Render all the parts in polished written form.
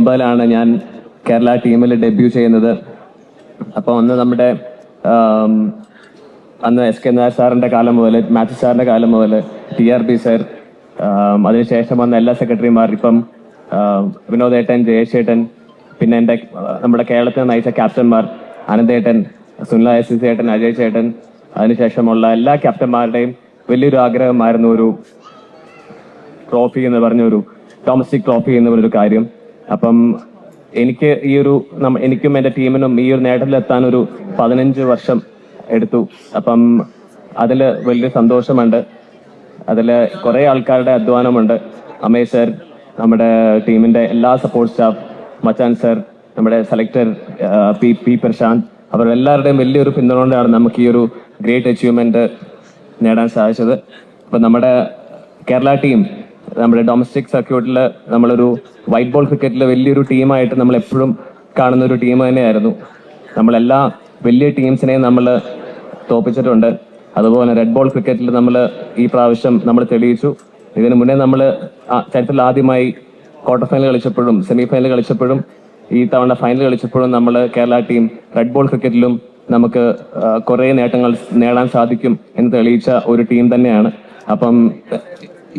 മുമ്പിലാണ് ഞാൻ കേരള ടീമിൽ ഡെബ്യൂ ചെയ്യുന്നത്. അപ്പോൾ നമ്മുടെ അന്ന് എസ് കെ നായർ സാറിൻ്റെ കാലം മുതൽ, മാത്യു സാറിൻ്റെ കാലം മുതൽ, TRB സർ, അതിനുശേഷം വന്ന എല്ലാ സെക്രട്ടറിമാർ, ഇപ്പം വിനോദേട്ടൻ, ജയേഷേട്ടൻ, പിന്നെ നമ്മുടെ കേരളത്തിൽ നയിച്ച ക്യാപ്റ്റന്മാർ അനന്തേട്ടൻ, സുനില SC ചേട്ടൻ, അജയ് ചേട്ടൻ, അതിനുശേഷമുള്ള എല്ലാ ക്യാപ്റ്റന്മാരുടെയും വലിയൊരു ആഗ്രഹമായിരുന്നു ഒരു ട്രോഫി എന്ന് പറഞ്ഞൊരു ഡൊമസ്റ്റിക് ട്രോഫി എന്ന് പറഞ്ഞൊരു കാര്യം. അപ്പം എനിക്കും എൻ്റെ ടീമിനും ഈ ഒരു നേട്ടത്തിലെത്താൻ ഒരു 15 വർഷം എടുത്തു. അപ്പം അതിൽ വലിയ സന്തോഷമുണ്ട്. അതിൽ കുറേ ആൾക്കാരുടെ അധ്വാനമുണ്ട്. അമേഷ് സർ, നമ്മുടെ ടീമിൻ്റെ എല്ലാ സപ്പോർട്ട് സ്റ്റാഫ്, മച്ചാൻ സർ, നമ്മുടെ സെലക്ടർ പി പ്രശാന്ത്, അവരെല്ലാവരുടെയും വലിയൊരു പിന്തുണ കൊണ്ടാണ് നമുക്ക് ഈ ഒരു ഗ്രേറ്റ് അച്ചീവ്മെൻറ്റ് നേടാൻ സാധിച്ചത്. അപ്പം നമ്മുടെ കേരള ടീം നമ്മുടെ ഡൊമസ്റ്റിക് സർക്യൂട്ടിൽ നമ്മളൊരു വൈറ്റ് ബോൾ ക്രിക്കറ്റിൽ വലിയൊരു ടീമായിട്ട് നമ്മൾ എപ്പോഴും കാണുന്ന ഒരു ടീം തന്നെയായിരുന്നു. നമ്മളെല്ലാ വലിയ ടീംസിനെയും നമ്മൾ തോപ്പിച്ചിട്ടുണ്ട്. അതുപോലെ റെഡ് ബോൾ ക്രിക്കറ്റിൽ നമ്മൾ ഈ പ്രാവശ്യം നമ്മൾ തെളിയിച്ചു. ഇതിനു മുന്നേ നമ്മൾ ചരിത്രത്തിൽ ആദ്യമായി ക്വാർട്ടർ ഫൈനൽ കളിച്ചപ്പോഴും സെമി ഫൈനൽ കളിച്ചപ്പോഴും ഈ തവണ ഫൈനൽ കളിച്ചപ്പോഴും നമ്മൾ കേരള ടീം റെഡ് ബോൾ ക്രിക്കറ്റിലും നമുക്ക് കുറേ നേട്ടങ്ങൾ നേടാൻ സാധിക്കും എന്ന് തെളിയിച്ച ഒരു ടീം തന്നെയാണ്. അപ്പം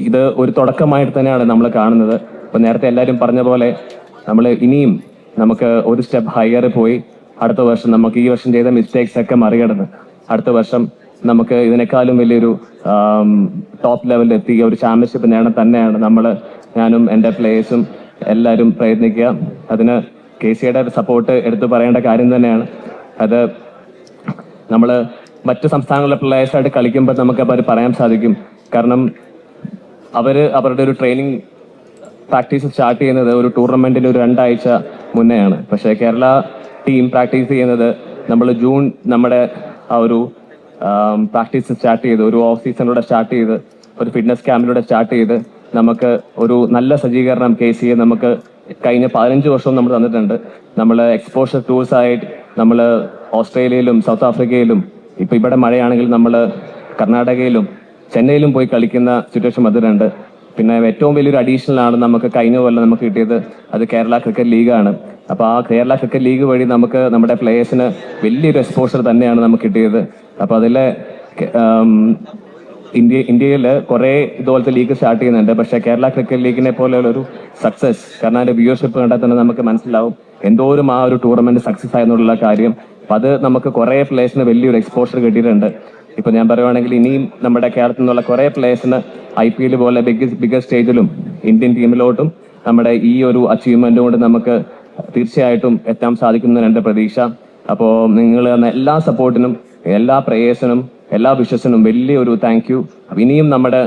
ഇത് ഒരു തുടക്കമായിട്ട് തന്നെയാണ് നമ്മൾ കാണുന്നത്. അപ്പം നേരത്തെ എല്ലാവരും പറഞ്ഞ പോലെ നമ്മൾ ഇനിയും നമുക്ക് ഒരു സ്റ്റെപ്പ് ഹയർ പോയി അടുത്ത വർഷം നമുക്ക് ഈ വർഷം ചെയ്ത മിസ്റ്റേക്സ് ഒക്കെ മറികടന്ന് അടുത്ത വർഷം നമുക്ക് ഇതിനേക്കാളും വലിയൊരു ടോപ്പ് ലെവലിൽ എത്തി ഒരു ചാമ്പ്യൻഷിപ്പ് നേടാൻ തന്നെയാണ് ഞാനും എൻ്റെ പ്ലേയേഴ്സും എല്ലാവരും പ്രയത്നിക്കുക. അതിന് KCയുടെ സപ്പോർട്ട് എടുത്തു പറയേണ്ട കാര്യം തന്നെയാണ്. അത് നമ്മൾ മറ്റു സംസ്ഥാനങ്ങളിലെ പ്ലേയേഴ്സായിട്ട് കളിക്കുമ്പോൾ നമുക്കപ്പോൾ അത് പറയാൻ സാധിക്കും. കാരണം അവരുടെ ഒരു ട്രെയിനിങ് പ്രാക്ടീസ് സ്റ്റാർട്ട് ചെയ്യുന്നത് ഒരു ടൂർണമെൻറ്റിന് ഒരു 2 ആഴ്ച മുന്നെയാണ്. പക്ഷേ കേരള ടീം പ്രാക്ടീസ് ചെയ്യുന്നത് നമ്മൾ ജൂൺ നമ്മുടെ ആ ഒരു പ്രാക്ടീസ് സ്റ്റാർട്ട് ചെയ്ത് ഒരു ഓഫ് സീസണിലൂടെ സ്റ്റാർട്ട് ചെയ്ത് ഒരു ഫിറ്റ്നസ് ക്യാമ്പിലൂടെ സ്റ്റാർട്ട് ചെയ്ത് നമുക്ക് ഒരു നല്ല സജ്ജീകരണം KCയെ നമുക്ക് കഴിഞ്ഞ 15 വർഷവും നമ്മൾ തന്നിട്ടുണ്ട്. നമ്മൾ എക്സ്പോഷർ ടൂർസായിട്ട് നമ്മൾ ഓസ്ട്രേലിയയിലും സൗത്ത് ആഫ്രിക്കയിലും ഇപ്പം ഇവിടെ മഴയാണെങ്കിൽ നമ്മൾ കർണാടകയിലും ചെന്നൈയിലും പോയി കളിക്കുന്ന സിറ്റുവേഷൻ അതിലുണ്ട്. പിന്നെ ഏറ്റവും വലിയൊരു അഡീഷണൽ ആണ് നമുക്ക് കഴിഞ്ഞ കൊല്ലം നമുക്ക് കിട്ടിയത്, അത് കേരള ക്രിക്കറ്റ് ലീഗാണ്. അപ്പോൾ ആ കേരള ക്രിക്കറ്റ് ലീഗ് വഴി നമുക്ക് നമ്മുടെ പ്ലേയേഴ്സിന് വലിയൊരു എക്സ്പോഷർ തന്നെയാണ് നമുക്ക് കിട്ടിയത്. അപ്പോൾ അതിലെ ഇന്ത്യയിൽ കുറേ ഇതുപോലത്തെ ലീഗ് സ്റ്റാർട്ട് ചെയ്യുന്നുണ്ട്. പക്ഷേ കേരള ക്രിക്കറ്റ് ലീഗിനെ പോലെയുള്ളൊരു സക്സസ്, കാരണം അതിൻ്റെ വ്യൂവർഷിപ്പ് കണ്ടാൽ തന്നെ നമുക്ക് മനസ്സിലാവും എന്തോരം ആ ഒരു ടൂർണമെൻറ്റ് സക്സസ് ആയെന്നുള്ള കാര്യം. അപ്പം അത് നമുക്ക് കുറേ പ്ലേയേഴ്സിന് വലിയൊരു എക്സ്പോഷർ കിട്ടിയിട്ടുണ്ട്. ഇപ്പം ഞാൻ പറയുവാണെങ്കിൽ ഇനിയും നമ്മുടെ കേരളത്തിൽ നിന്നുള്ള കുറേ പ്ലേയേഴ്സിന് IPL പോലെ ബിഗ് സ്റ്റേജിലും ഇന്ത്യൻ ടീമിലോട്ടും നമ്മുടെ ഈ ഒരു അച്ചീവ്മെൻറ്റ് കൊണ്ട് നമുക്ക് തീർച്ചയായിട്ടും എത്താൻ സാധിക്കുന്നതാണ് എൻ്റെ പ്രതീക്ഷ. അപ്പോൾ നിങ്ങൾ തന്ന എല്ലാ സപ്പോർട്ടിനും, എല്ലാ പ്രേയേഴ്സിനും, എല്ലാ വിശ്വസിനും വലിയൊരു താങ്ക് യു. ഇനിയും നമ്മുടെ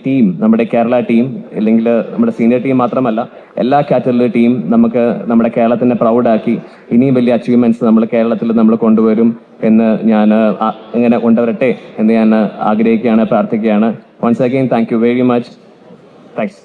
ടീം, നമ്മുടെ കേരള ടീം, അല്ലെങ്കിൽ നമ്മുടെ സീനിയർ ടീം മാത്രമല്ല എല്ലാ കാറ്റഗറിയിലെ ടീം നമുക്ക് നമ്മുടെ കേരളത്തിനെ പ്രൗഡാക്കി ഇനിയും വലിയ അച്ചീവ്മെന്റ്സ് നമ്മൾ കേരളത്തിൽ നമ്മൾ കൊണ്ടുവരും എന്ന് ഞാൻ ഇങ്ങനെ കൊണ്ടുവരട്ടെ എന്ന് ഞാൻ ആഗ്രഹിക്കുകയാണ്, പ്രാർത്ഥിക്കുകയാണ്. Once again thank you very much. Thanks.